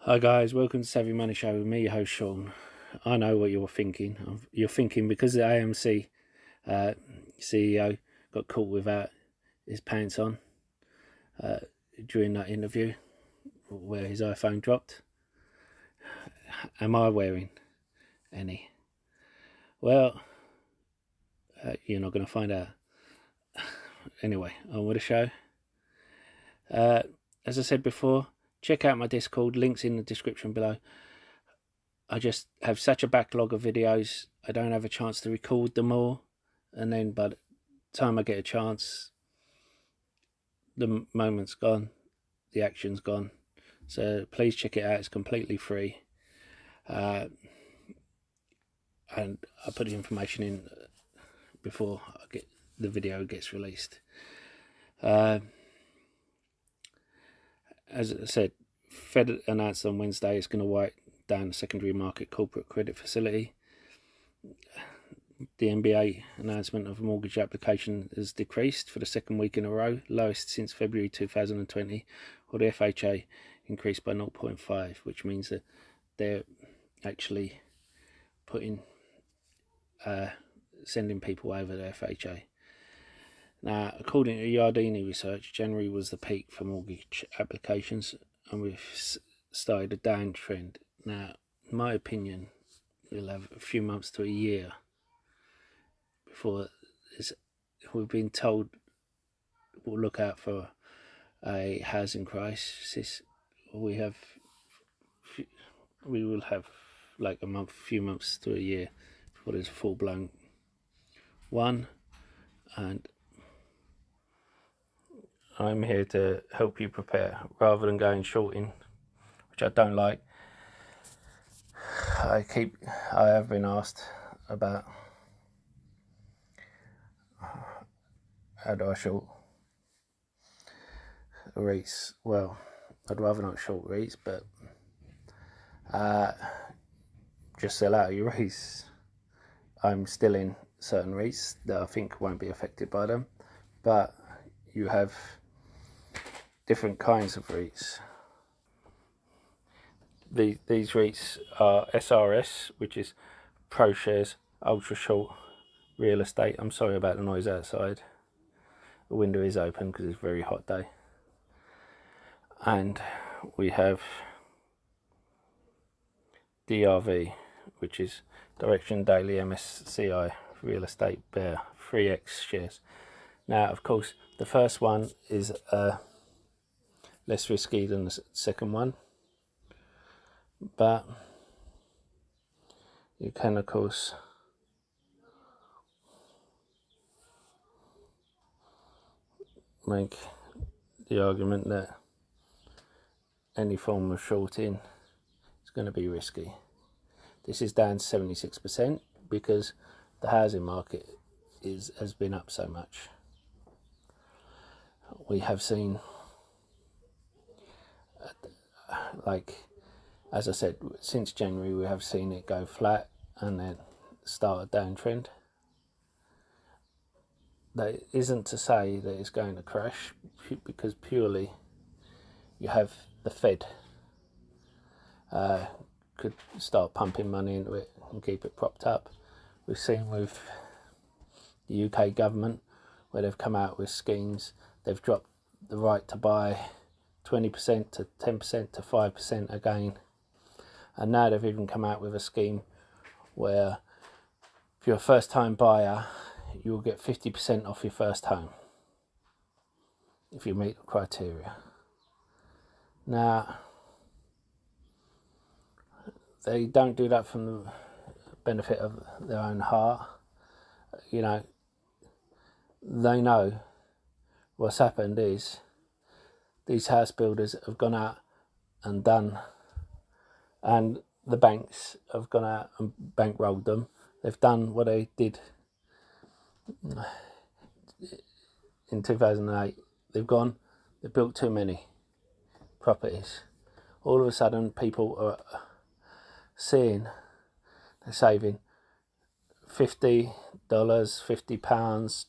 Hi guys, welcome to Savvy Money Show with me, your host Sean. I know what you're thinking. You're thinking because the AMC CEO got caught without his pants on during that interview where his iPhone dropped. Am I wearing any? Well, you're not going to find out. Anyway, on with the show. As I said before, check out my Discord, links in the description below. I just have such a backlog of videos, I don't have a chance to record them all, and then by the time I get a chance, the moment's gone, the action's gone. So please check it out, it's completely free. And I put the information in before the video gets released. As I said, Fed announced on Wednesday it's going to wipe down the secondary market corporate credit facility. The NBA announcement of mortgage application has decreased for the second week in a row, lowest since February 2020, while the FHA increased by 0.5, which means that they're actually sending people over the FHA. Now, according to Yardini research, January was the peak for mortgage applications, and we've started a downtrend. Now, in my opinion, we'll have a few months to a year before we've been told we'll look out for a housing crisis. We will have like a few months to a year before there's a full-blown one, and I'm here to help you prepare rather than going shorting, which I don't like. I have been asked about how do I short REITs. Well, I'd rather not short REITs, but just sell out of your REITs. I'm still in certain REITs that I think won't be affected by them, but you have different kinds of REITs. These REITs are SRS, which is ProShares Ultra Short Real Estate. I'm sorry about the noise outside. The window is open because it's a very hot day. And we have DRV, which is Direction Daily MSCI Real Estate Bear 3X shares. Now, of course, the first one is less risky than the second one, but you can, of course, make the argument that any form of shorting is going to be risky. This is down 76% because the housing market has been up so much. We have seen, as I said, since January we have seen it go flat and then start a downtrend. That isn't to say that it's going to crash, because purely you have the Fed could start pumping money into it and keep it propped up. We've seen with the UK government where they've come out with schemes. They've dropped the right to buy 20% to 10% to 5% again, and now they've even come out with a scheme where if you're a first time buyer you will get 50% off your first home if you meet the criteria. Now, they don't do that from the benefit of their own heart. You know, they know what's happened is these house builders have gone out and done, and the banks have gone out and bankrolled them. They've done what they did in 2008. They've built too many properties. All of a sudden people are seeing they're saving $50, £50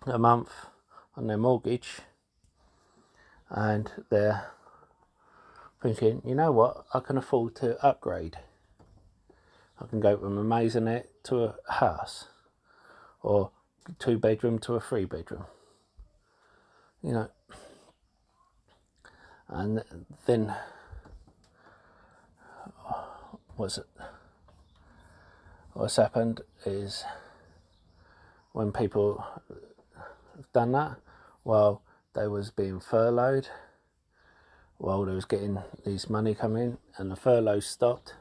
a month on their mortgage, and they're thinking, you know what, I can afford to upgrade. I can go from a maisonette to a house, or 2-bedroom to a 3-bedroom, you know. And then what's happened is, when people have done that, while they was being furloughed, while they was getting these money coming, and the furlough stopped,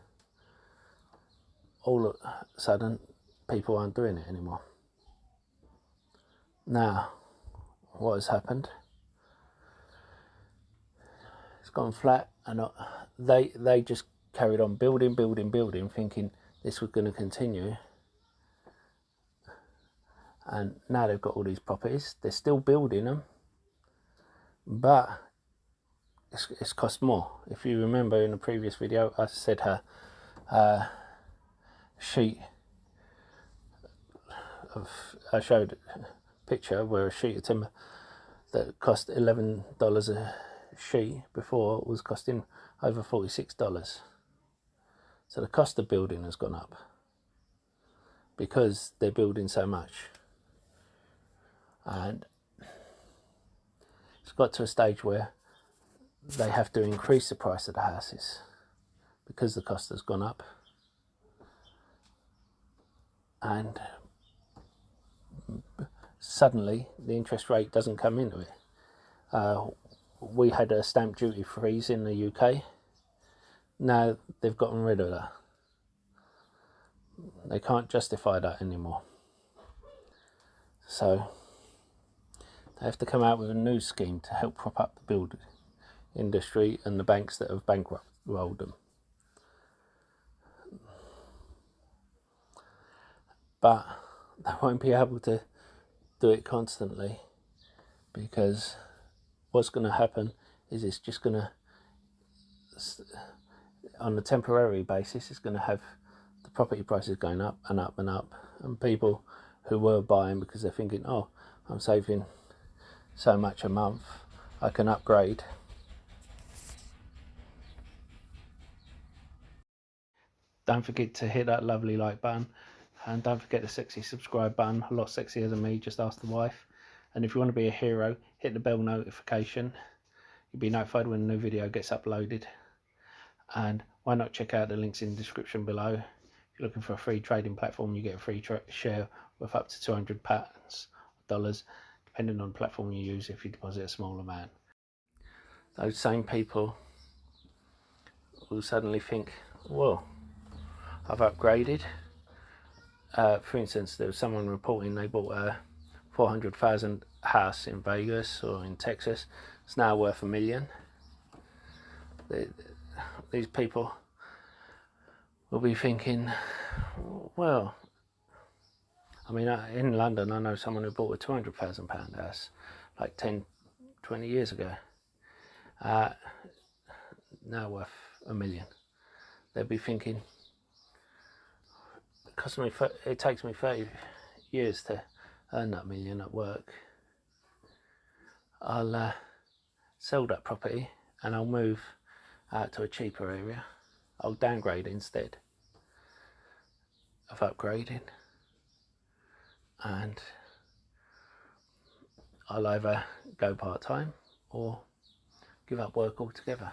all of a sudden people aren't doing it anymore. Now, what has happened? It's gone flat, and they just carried on building, thinking this was going to continue. And now they've got all these properties. They're still building them, but it's cost more. If you remember in the previous video, I said I showed a picture where a sheet of timber that cost $11 a sheet before was costing over $46. So the cost of building has gone up because they're building so much. And it's got to a stage where they have to increase the price of the houses because the cost has gone up. And suddenly the interest rate doesn't come into it. We had a stamp duty freeze in the UK. Now they've gotten rid of that. They can't justify that anymore. So they have to come out with a new scheme to help prop up the building industry and the banks that have bankrolled them. But they won't be able to do it constantly, because what's going to happen is it's just going to, on a temporary basis, it's going to have the property prices going up and up and up, and people who were buying because they're thinking, oh, I'm saving so much a month, I can upgrade. Don't forget to hit that lovely like button, and don't forget the sexy subscribe button. A lot sexier than me, just ask the wife. And if you want to be a hero, hit the bell notification. You'll be notified when a new video gets uploaded. And why not check out the links in the description below. If you're looking for a free trading platform, you get a free share worth up to £200, depending on the platform you use if you deposit a small amount. Those same people will suddenly think, well, I've upgraded. For instance, there was someone reporting they bought a $400,000 house in Vegas or in Texas. It's now worth $1 million. These people will be thinking, well, I mean, in London, I know someone who bought a £200,000 house like 10, 20 years ago. Now worth $1 million. They'll be thinking, it takes me 30 years to earn that $1 million at work. I'll sell that property and I'll move out to a cheaper area. I'll downgrade instead of upgrading, and I'll either go part-time or give up work altogether,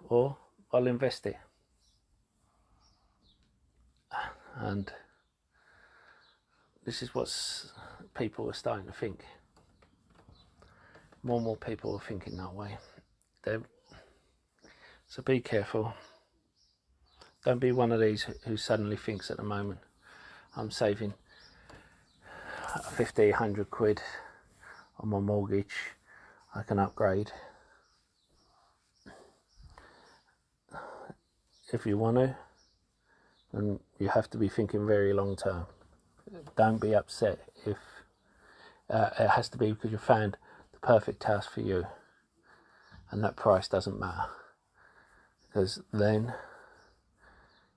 or I'll invest it. And this is what people are starting to think. More and more people are thinking that way. So be careful. Don't be one of these who suddenly thinks at the moment, I'm saving 50, 100 quid on my mortgage, I can upgrade. If you want to, then you have to be thinking very long term. Don't be upset if it has to be because you found the perfect house for you and that price doesn't matter. Because then,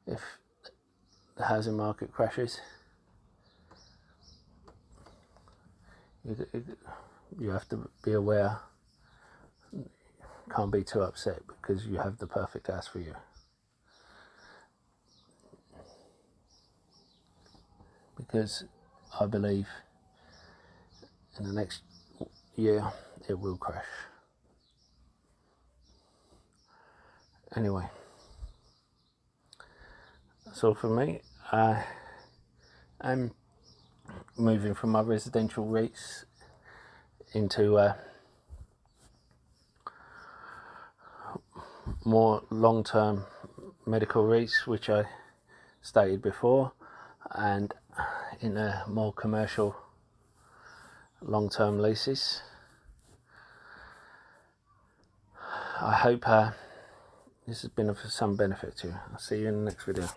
if the housing market crashes, you have to be aware can't be too upset because you have the perfect house for you. Because I believe in the next year it will crash. Anyway, that's all from me. I'm moving from my residential REITs into more long-term medical REITs, which I stated before, and in a more commercial long-term leases. I hope this has been of some benefit to you. I'll see you in the next video.